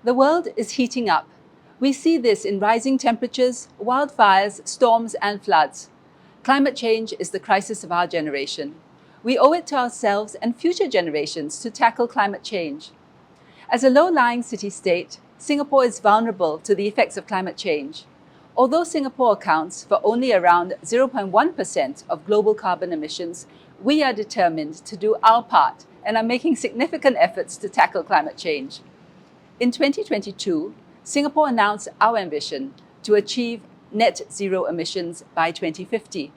The world is heating up. We see this in rising temperatures, wildfires, storms, and floods. Climate change is the crisis of our generation. We owe it to ourselves and future generations to tackle climate change. As a low-lying city-state, Singapore is vulnerable to the effects of climate change. Although Singapore accounts for only around 0.1% of global carbon emissions, we are determined to do our part and are making significant efforts to tackle climate change. In 2022, Singapore announced our ambition to achieve net zero emissions by 2050.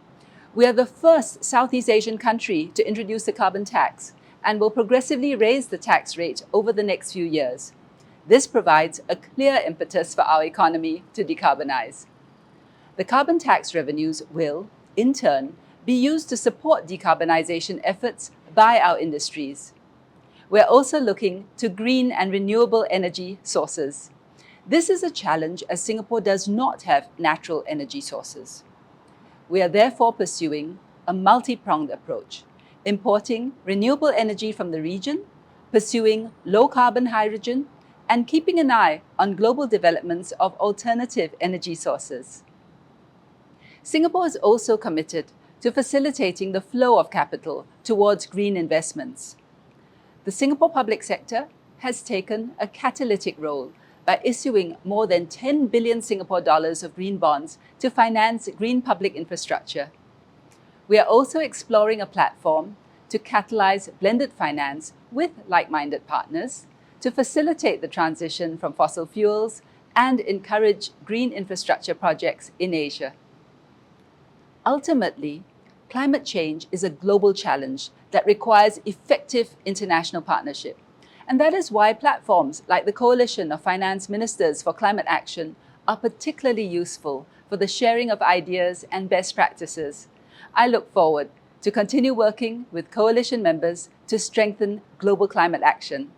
We are the first Southeast Asian country to introduce the carbon tax and will progressively raise the tax rate over the next few years. This provides a clear impetus for our economy to decarbonize. The carbon tax revenues will, in turn, be used to support decarbonization efforts by our industries. We're also looking to green and renewable energy sources. This is a challenge as Singapore does not have natural energy sources. We are therefore pursuing a multi-pronged approach, importing renewable energy from the region, pursuing low-carbon hydrogen, and keeping an eye on global developments of alternative energy sources. Singapore is also committed to facilitating the flow of capital towards green investments. The Singapore public sector has taken a catalytic role by issuing more than 10 billion Singapore dollars of green bonds to finance green public infrastructure. We are also exploring a platform to catalyze blended finance with like-minded partners to facilitate the transition from fossil fuels and encourage green infrastructure projects in Asia. Ultimately, climate change is a global challenge that requires effective international partnership. And that is why platforms like the Coalition of Finance Ministers for Climate Action are particularly useful for the sharing of ideas and best practices. I look forward to continue working with coalition members to strengthen global climate action.